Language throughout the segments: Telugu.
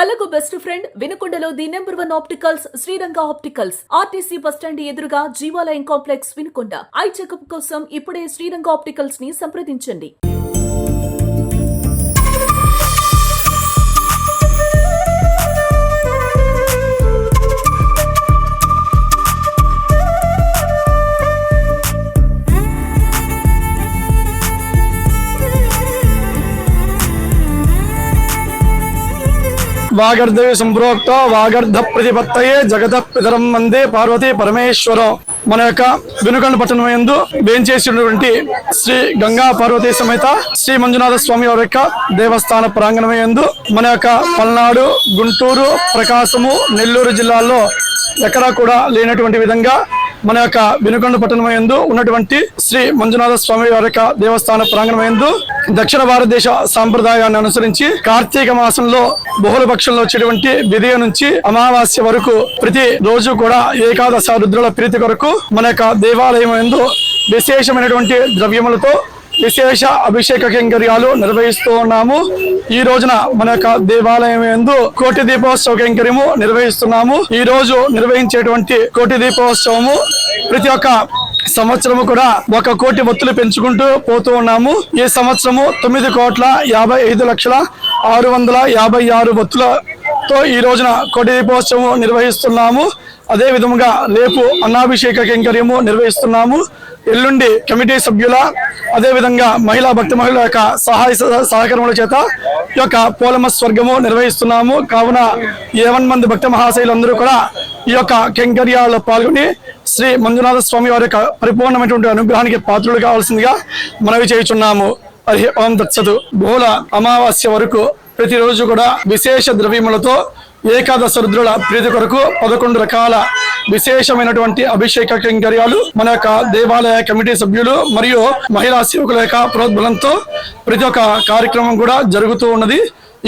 కళ్ళకు బెస్ట్ ఫ్రెండ్ వినుకొండలో the number 1 opticals Sriranga opticals RTC bus stand ఎదురుగా Jeevalayam complex Vinukonda. Eye checkup కోసం ఇప్పుడే శ్రీరంగ ఆప్టికల్స్ ని సంప్రదించండి. వాగర్ధవి సంప్రోక్త వాగర్ధ ప్రతిపత్తయే జగత పితరం వందే పార్వతీ పరమేశ్వరం. మన యొక్క వినుకొండ పట్టణం యందు వేంచేసినటువంటి శ్రీ గంగా పార్వతీ సమేత శ్రీ మంజునాథ స్వామి వారి యొక్క దేవస్థాన ప్రాంగణం యందు మన యొక్క పల్నాడు, గుంటూరు, ప్రకాశము, నెల్లూరు జిల్లాల్లో ఎక్కడా కూడా లేనటువంటి విధంగా మన యొక్క వినుకొండ పట్టణం యందు ఉన్నటువంటి శ్రీ మంజునాథ స్వామి వారి యొక్క దేవస్థాన ప్రాంగణం యందు దక్షిణ భారతదేశ సాంప్రదాయాన్ని అనుసరించి కార్తీక మాసంలో బహుళ పక్షంలో వచ్చేటువంటి విదయ నుంచి అమావాస్య వరకు ప్రతి రోజు కూడా ఏకాదశ రుద్రుల ప్రీతి కొరకు మన యొక్క దేవాలయం యందు విశేషమైనటువంటి ద్రవ్యములతో విశేష అభిషేక కైంకర్యాలు నిర్వహిస్తూ ఉన్నాము. ఈ రోజున మన యొక్క దేవాలయం యందు కోటి దీపోత్సవ కైంకర్యము నిర్వహిస్తున్నాము. ఈ రోజు నిర్వహించేటువంటి కోటి దీపోత్సవము ప్రతి ఒక్క సంవత్సరము కూడా 1 కోటి ఒత్తులు పెంచుకుంటూ పోతూ ఉన్నాము. ఈ సంవత్సరము 9,55,656 ఒత్తులతో ఈ రోజున కోటి దీపోత్సవం నిర్వహిస్తున్నాము. అదే విధముగా రేపు అన్నాభిషేక కైంకర్యము నిర్వహిస్తున్నాము. ఎల్లుండి కమిటీ సభ్యుల అదే విధంగా మహిళా భక్తి మహిళల యొక్క సహాయ సహకారముల చేత ఈ యొక్క పోలమ స్వర్గము నిర్వహిస్తున్నాము. కావున 11 మంది భక్త మహాశైలందరూ కూడా ఈ యొక్క కైంకర్యాల్లో పాల్గొని శ్రీ మంజునాథ స్వామి వారి యొక్క పరిపూర్ణమైనటువంటి అనుగ్రహానికి పాత్రులు కావాల్సిందిగా మనవి చేయుచున్నాము. హరి ఓం తత్సతు. బహుళ అమావాస్య వరకు ప్రతిరోజు కూడా విశేష ద్రవ్యములతో ఏకాదశ రుద్రుల ప్రీతి కొరకు 11 రకాల విశేషమైనటువంటి అభిషేక కైంకర్యాలు మన యొక్క దేవాలయ కమిటీ సభ్యులు మరియు మహిళా సేవకుల యొక్క ప్రోద్బలంతో ప్రతి ఒక్క కార్యక్రమం కూడా జరుగుతూ ఉన్నది.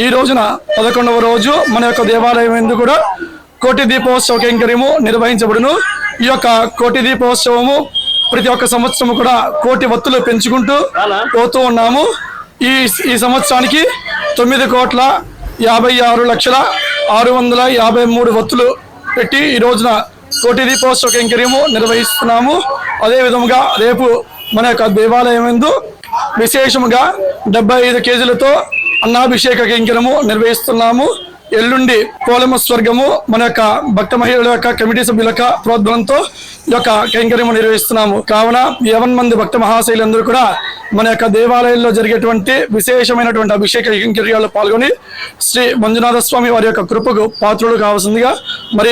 ఈ రోజున 11వ రోజు మన యొక్క దేవాలయం యందు కూడా కోటి దీపోత్సవ కైంకర్యము నిర్వహించబడును. ఈ యొక్క కోటి దీపోత్సవము ప్రతి ఒక్క సంవత్సరం కూడా కోటి ఒత్తులు పెంచుకుంటూ పోతూ ఉన్నాము. ఈ సంవత్సరానికి 9,56,653 ఒత్తులు పెట్టి ఈ రోజున కోటి దీపోత్సవ కైంకర్యము నిర్వహిస్తున్నాము. అదే విధముగా రేపు మన యొక్క దేవాలయం యందు విశేషముగా 75 కేజీలతో అన్నాభిషేక కైంకర్యము నిర్వహిస్తున్నాము. ఎల్లుండి పోలమ స్వర్గము మన యొక్క భక్త మహిళల యొక్క కమిటీ సభ్యుల యొక్క ప్రోద్బలంతో ఈ యొక్క కైంకర్యము నిర్వహిస్తున్నాము. కావున 11 మంది భక్త మహాశైలందరూ కూడా మన యొక్క దేవాలయంలో జరిగేటువంటి విశేషమైనటువంటి అభిషేక కైంకర్యాల్లో పాల్గొని శ్రీ మంజునాథ స్వామి వారి యొక్క కృపకు పాత్రులు కావాల్సిందిగా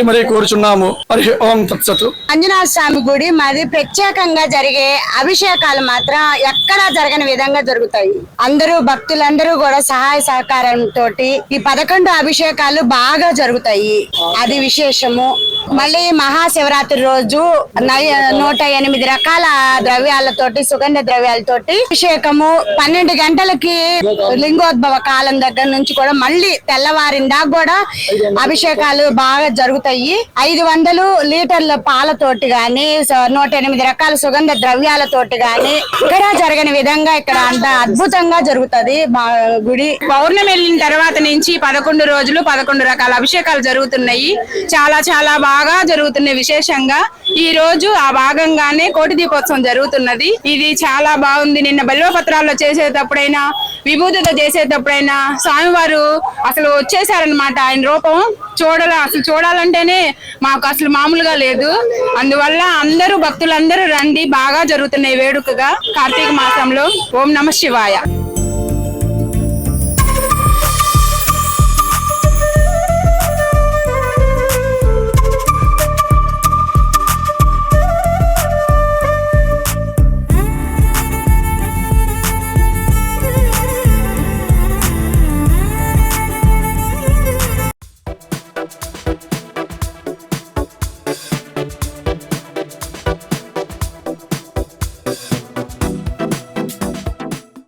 మరీ కోరుచున్నాము. హరి ఓం తత్సతు. మంజునాథ స్వామి గుడి మాది ప్రత్యేకంగా జరిగే అభిషేకాలు మాత్రం ఎక్కడా జరగని విధంగా జరుగుతాయి. అందరూ భక్తులందరూ కూడా సహాయ సహకారంతో ఈ 11 అభిషేకాలు బాగా జరుగుతాయి. అది విశేషము. మళ్ళీ మహాశివరాత్రి రోజు 108 రకాల ద్రవ్యాలతోటి సుగంధ ద్రవ్యాలతోటి అభిషేకము 12 గంటలకి లింగోద్భవ కాలం దగ్గర నుంచి కూడా మళ్ళీ తెల్లవారిన దాకా కూడా అభిషేకాలు బాగా జరుగుతాయి. 500 లీటర్ల పాలతోటి గాని 108 రకాల సుగంధ ద్రవ్యాలతోటి గాని ఇక్కడ జరగని విధంగా ఇక్కడ అంత అద్భుతంగా జరుగుతుంది గుడి. పౌర్ణమి వెళ్ళిన తర్వాత నుంచి 11 రోజులు 11 రకాల అభిషేకాలు జరుగుతున్నాయి. చాలా చాలా బాగా జరుగుతున్నాయి. విశేషంగా ఈ రోజు ఆ భాగంగానే కోటి దీపోత్సవం జరుగుతున్నది. ఇది చాలా బాగుంది. నిన్న బలివపత్రాల్లో చేసేటప్పుడైనా విభూతితో చేసేటప్పుడైనా స్వామివారు అసలు వచ్చేసారనమాట. ఆయన రూపం చూడాలంటేనే మాకు అసలు మామూలుగా లేదు. అందువల్ల అందరూ భక్తులందరూ రండి. బాగా జరుగుతున్నాయి వేడుకగా కార్తీక మాసంలో. ఓం నమః శివాయ.